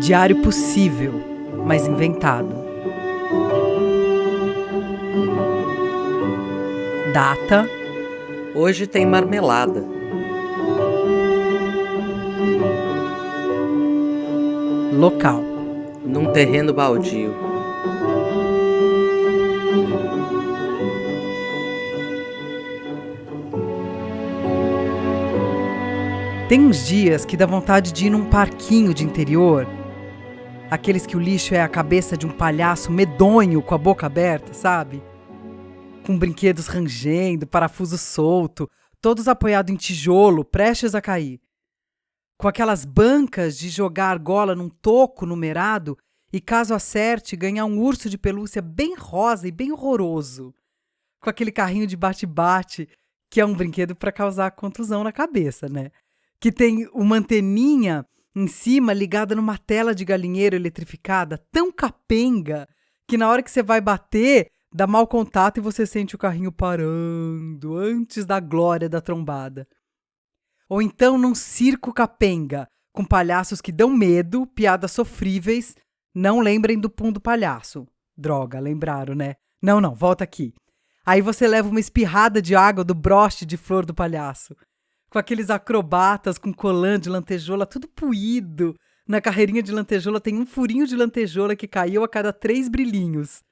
Diário possível, mas inventado. Data: Hoje tem marmelada. local: Num terreno baldio. Tem uns dias que dá vontade de ir num parquinho de interior, aqueles que o lixo é a cabeça de um palhaço medonho com a boca aberta, sabe? Com brinquedos rangendo, parafuso solto, todos apoiados em tijolo, prestes a cair. Com aquelas bancas de jogar argola num toco numerado e, caso acerte, ganhar um urso de pelúcia bem rosa e bem horroroso. Com aquele carrinho de bate-bate, que é um brinquedo para causar contusão na cabeça, né? Que tem uma anteninha em cima ligada numa tela de galinheiro eletrificada, tão capenga, que na hora que você vai bater, dá mau contato e você sente o carrinho parando antes da glória da trombada. Ou então num circo capenga, com palhaços que dão medo, piadas sofríveis. Não lembrem do pum do palhaço. Droga, lembraram, né? Não, volta aqui. Aí você leva uma espirrada de água do broche de flor do palhaço. Com aqueles acrobatas com colã de lantejola, tudo puído. Na carreirinha de lantejola tem um furinho de lantejola que caiu a cada 3 brilhinhos.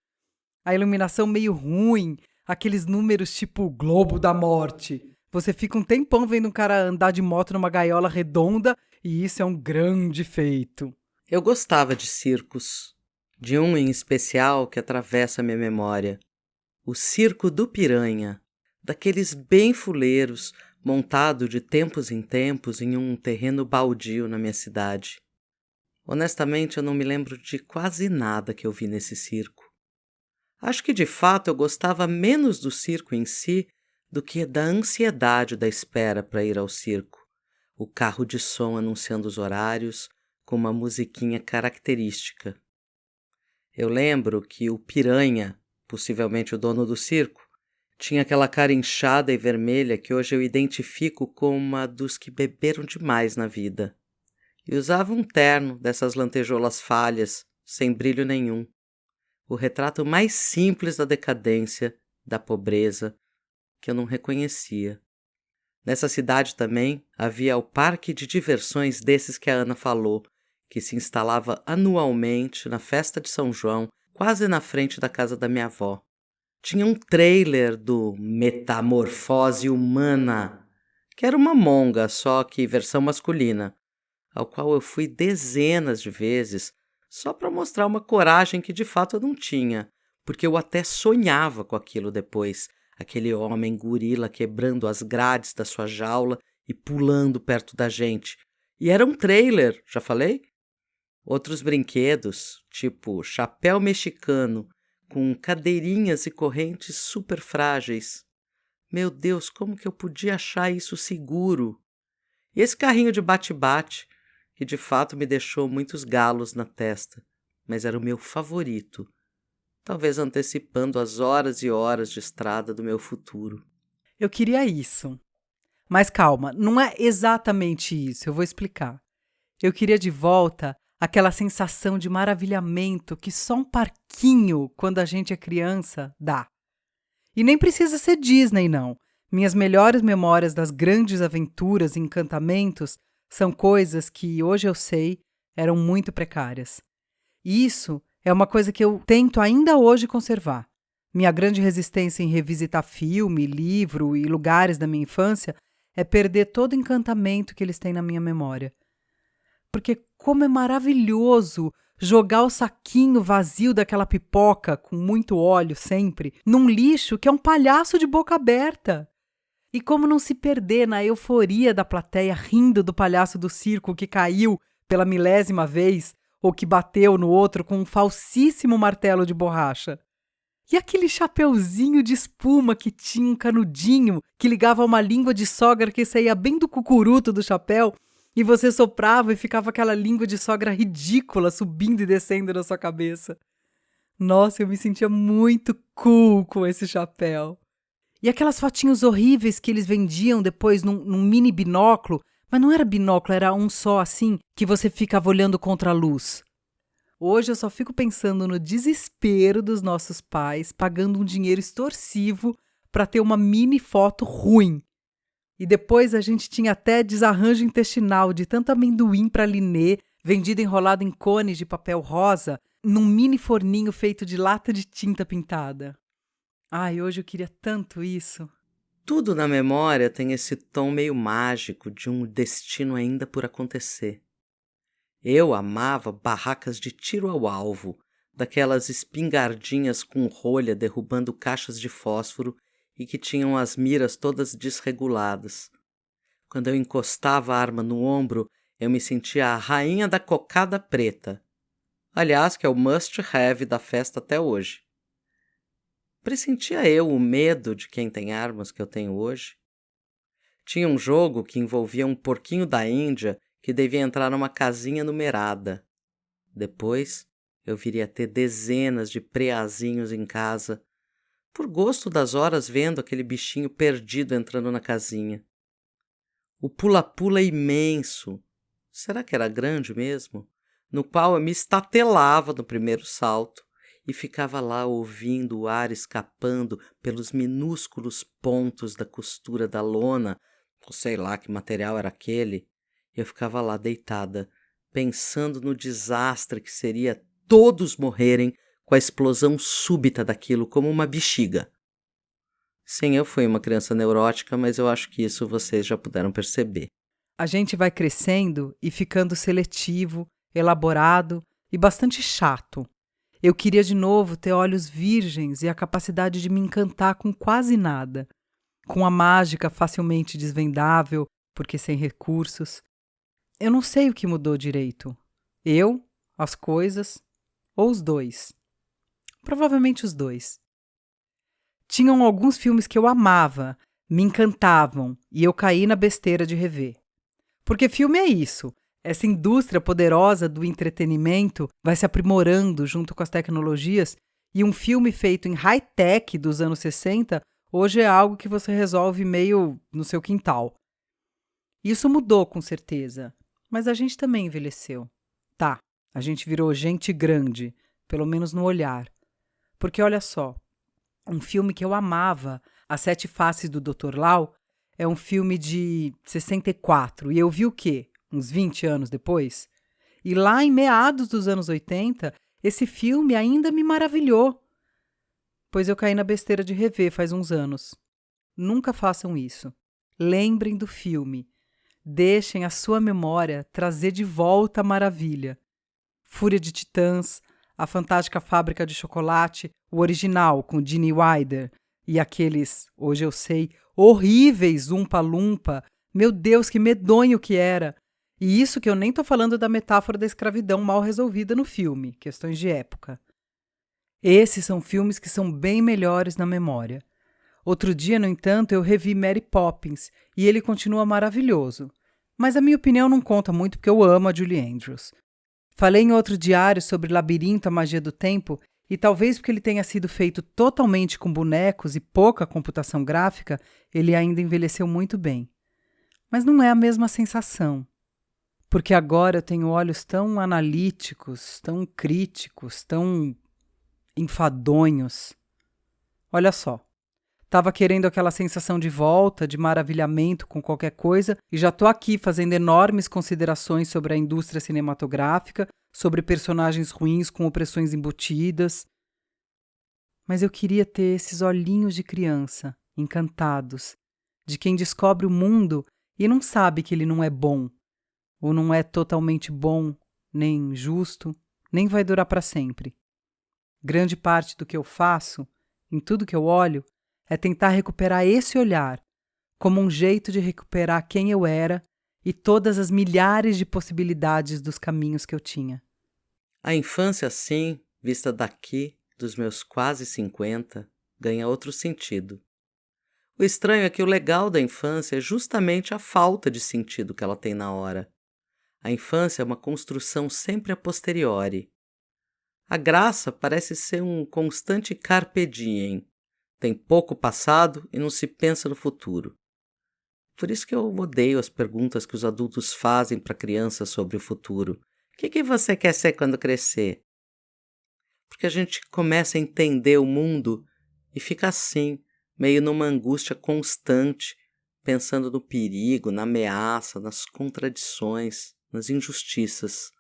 A iluminação meio ruim, aqueles números tipo Globo da Morte. Você fica um tempão vendo um cara andar de moto numa gaiola redonda e isso é um grande feito. Eu gostava de circos. De um em especial que atravessa a minha memória. O Circo do Piranha. Daqueles bem fuleiros, montado de tempos em tempos em um terreno baldio na minha cidade. Honestamente, eu não me lembro de quase nada que eu vi nesse circo. Acho que, de fato, eu gostava menos do circo em si do que da ansiedade da espera para ir ao circo. O carro de som anunciando os horários com uma musiquinha característica. Eu lembro que o Piranha, possivelmente o dono do circo, tinha aquela cara inchada e vermelha que hoje eu identifico como uma dos que beberam demais na vida. E usava um terno dessas lantejoulas falhas, sem brilho nenhum. O retrato mais simples da decadência, da pobreza, que eu não reconhecia. Nessa cidade também havia o parque de diversões desses que a Ana falou, que se instalava anualmente na festa de São João, quase na frente da casa da minha avó. Tinha um trailer do Metamorfose Humana, que era uma monga, só que versão masculina, ao qual eu fui dezenas de vezes, só para mostrar uma coragem que de fato eu não tinha, porque eu até sonhava com aquilo depois, aquele homem gorila quebrando as grades da sua jaula e pulando perto da gente. E era um trailer, já falei? Outros brinquedos, tipo chapéu mexicano, com cadeirinhas e correntes super frágeis. Meu Deus, como que eu podia achar isso seguro? E esse carrinho de bate-bate, que de fato me deixou muitos galos na testa, mas era o meu favorito, talvez antecipando as horas e horas de estrada do meu futuro. Eu queria isso. Mas calma, não é exatamente isso, eu vou explicar. Eu queria de volta aquela sensação de maravilhamento que só um parquinho, quando a gente é criança, dá. E nem precisa ser Disney, não. Minhas melhores memórias das grandes aventuras e encantamentos são coisas que, hoje eu sei, eram muito precárias. E isso é uma coisa que eu tento ainda hoje conservar. Minha grande resistência em revisitar filme, livro e lugares da minha infância é perder todo o encantamento que eles têm na minha memória. Porque como é maravilhoso jogar o saquinho vazio daquela pipoca, com muito óleo sempre, num lixo que é um palhaço de boca aberta. E como não se perder na euforia da plateia rindo do palhaço do circo que caiu pela 1000ª vez ou que bateu no outro com um falsíssimo martelo de borracha. E aquele chapeuzinho de espuma que tinha um canudinho que ligava a uma língua de sogra que saía bem do cucuruto do chapéu e você soprava e ficava aquela língua de sogra ridícula subindo e descendo na sua cabeça. Nossa, eu me sentia muito cool com esse chapéu. E aquelas fotinhos horríveis que eles vendiam depois num mini binóculo, Mas não era binóculo, era um só assim, que você ficava olhando contra a luz. Hoje eu só fico pensando no desespero dos nossos pais pagando um dinheiro extorsivo para ter uma mini foto ruim. E depois a gente tinha até desarranjo intestinal de tanto amendoim para Linê, vendido enrolado em cones de papel rosa, num mini forninho feito de lata de tinta pintada. Ai, hoje eu queria tanto isso. Tudo na memória tem esse tom meio mágico de um destino ainda por acontecer. Eu amava barracas de tiro ao alvo, daquelas espingardinhas com rolha derrubando caixas de fósforo e que tinham as miras todas desreguladas. Quando eu encostava a arma no ombro, eu me sentia a rainha da cocada preta. Aliás, que é o must-have da festa até hoje. Pressentia eu o medo de quem tem armas que eu tenho hoje? Tinha um jogo que envolvia um porquinho da Índia que devia entrar numa casinha numerada. Depois, eu viria a ter dezenas de preazinhos em casa, por gosto das horas vendo aquele bichinho perdido entrando na casinha. O pula-pula imenso, será que era grande mesmo? No qual eu me estatelava no primeiro salto e ficava lá ouvindo o ar escapando pelos minúsculos pontos da costura da lona, ou sei lá que material era aquele. Eu ficava lá deitada, pensando no desastre que seria todos morrerem com a explosão súbita daquilo como uma bexiga. Sim, eu fui uma criança neurótica, mas eu acho que isso vocês já puderam perceber. A gente vai crescendo e ficando seletivo, elaborado e bastante chato. Eu queria de novo ter olhos virgens e a capacidade de me encantar com quase nada, com a mágica facilmente desvendável, porque sem recursos. Eu não sei o que mudou direito. Eu, as coisas, ou os dois. Provavelmente os dois. Tinham alguns filmes que eu amava, me encantavam, e eu caí na besteira de rever. Porque filme é isso. Essa indústria poderosa do entretenimento vai se aprimorando junto com as tecnologias e um filme feito em high-tech dos anos 60 hoje é algo que você resolve meio no seu quintal. Isso mudou com certeza, mas a gente também envelheceu. Tá, a gente virou gente grande, pelo menos no olhar. Porque olha só, um filme que eu amava, As Sete Faces do Dr. Lau, é um filme de 64 e eu vi o quê? Uns 20 anos depois? E lá em meados dos anos 80, esse filme ainda me maravilhou. Pois eu caí na besteira de rever faz uns anos. Nunca façam isso. Lembrem do filme. Deixem a sua memória trazer de volta a maravilha. Fúria de Titãs, A Fantástica Fábrica de Chocolate, o original com Gene Wilder e aqueles, hoje eu sei, horríveis Umpa Lumpa. Meu Deus, que medonho que era! E isso que eu nem tô falando da metáfora da escravidão mal resolvida no filme, questões de época. Esses são filmes que são bem melhores na memória. Outro dia, no entanto, eu revi Mary Poppins e ele continua maravilhoso. Mas a minha opinião não conta muito porque eu amo a Julie Andrews. Falei em outro diário sobre Labirinto, a Magia do Tempo, e talvez porque ele tenha sido feito totalmente com bonecos e pouca computação gráfica, ele ainda envelheceu muito bem. Mas não é a mesma sensação. Porque agora eu tenho olhos tão analíticos, tão críticos, tão enfadonhos. Olha só, estava querendo aquela sensação de volta, de maravilhamento com qualquer coisa, e já estou aqui fazendo enormes considerações sobre a indústria cinematográfica, sobre personagens ruins com opressões embutidas. Mas eu queria ter esses olhinhos de criança, encantados, de quem descobre o mundo e não sabe que ele não é bom, ou não é totalmente bom, nem justo, nem vai durar para sempre. Grande parte do que eu faço, em tudo que eu olho, é tentar recuperar esse olhar, como um jeito de recuperar quem eu era e todas as milhares de possibilidades dos caminhos que eu tinha. A infância, assim, vista daqui, dos meus quase 50, ganha outro sentido. O estranho é que o legal da infância é justamente a falta de sentido que ela tem na hora. A infância é uma construção sempre a posteriori. A graça parece ser um constante carpe diem. Tem pouco passado e não se pensa no futuro. Por isso que eu odeio as perguntas que os adultos fazem para crianças sobre o futuro. O que você quer ser quando crescer? Porque a gente começa a entender o mundo e fica assim, meio numa angústia constante, pensando no perigo, na ameaça, nas contradições, nas injustiças.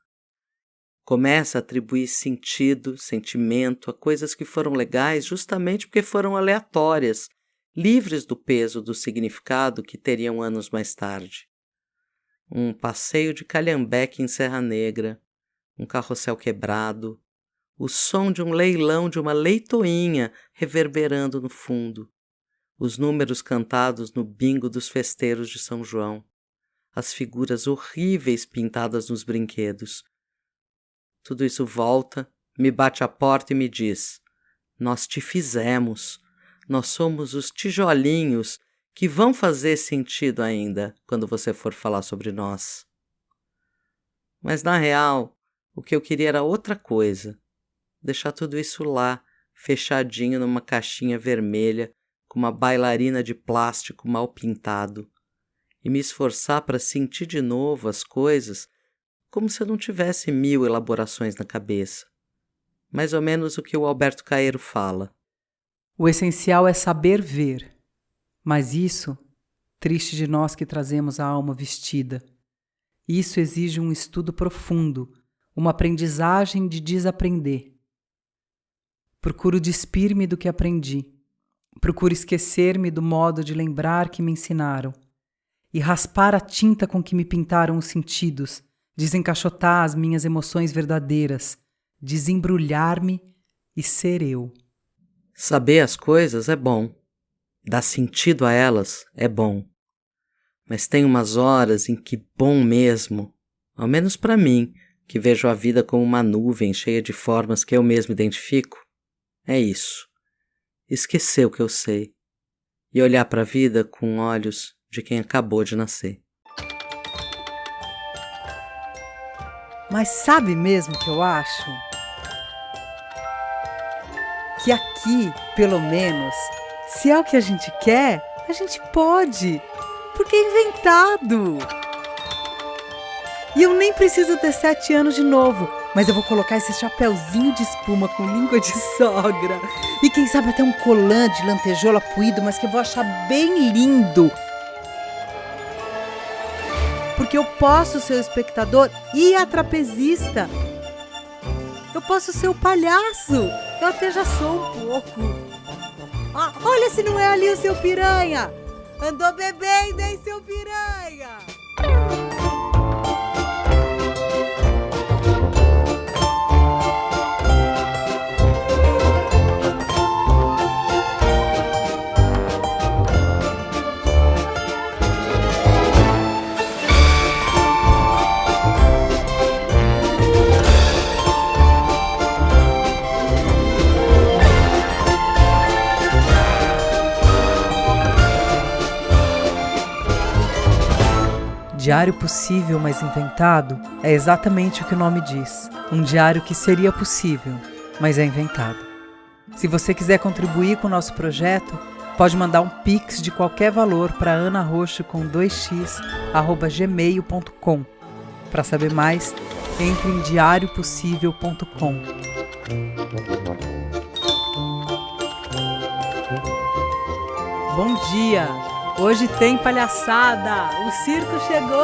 Começa a atribuir sentido, sentimento a coisas que foram legais justamente porque foram aleatórias, livres do peso do significado que teriam anos mais tarde. Um passeio de calhambeque em Serra Negra, um carrossel quebrado, o som de um leilão de uma leitoinha reverberando no fundo, os números cantados no bingo dos festeiros de São João, as figuras horríveis pintadas nos brinquedos. Tudo isso volta, me bate à porta e me diz: nós te fizemos, nós somos os tijolinhos que vão fazer sentido ainda quando você for falar sobre nós. Mas na real, o que eu queria era outra coisa. Deixar tudo isso lá, fechadinho numa caixinha vermelha, com uma bailarina de plástico mal pintado, e me esforçar para sentir de novo as coisas como se eu não tivesse 1000 elaborações na cabeça. Mais ou menos o que o Alberto Caeiro fala. O essencial é saber ver, mas isso, triste de nós que trazemos a alma vestida, isso exige um estudo profundo, uma aprendizagem de desaprender. Procuro despir-me do que aprendi, procuro esquecer-me do modo de lembrar que me ensinaram e raspar a tinta com que me pintaram os sentidos, desencaixotar as minhas emoções verdadeiras, desembrulhar-me e ser eu. Saber as coisas é bom, dar sentido a elas é bom, mas tem umas horas em que bom mesmo, ao menos para mim, que vejo a vida como uma nuvem cheia de formas que eu mesmo identifico, é isso, esquecer o que eu sei e olhar para a vida com olhos de quem acabou de nascer. Mas sabe mesmo que eu acho? Que aqui, pelo menos, se é o que a gente quer, a gente pode, porque é inventado. E eu nem preciso ter 7 anos de novo, mas eu vou colocar esse chapeuzinho de espuma com língua de sogra. E quem sabe até um colã de lantejoula puído, mas que eu vou achar bem lindo. Porque eu posso ser o espectador e a trapezista. Eu posso ser o palhaço. Eu até já sou um pouco. Ah, olha se não é ali o seu piranha. Andou bebendo, hein, seu piranha? Diário possível, mas inventado, é exatamente o que o nome diz. Um diário que seria possível, mas é inventado. Se você quiser contribuir com o nosso projeto, pode mandar um pix de qualquer valor para anaroxo@gmail.com. Para saber mais, entre em diariopossível.com. Bom dia! Hoje tem palhaçada! O circo chegou!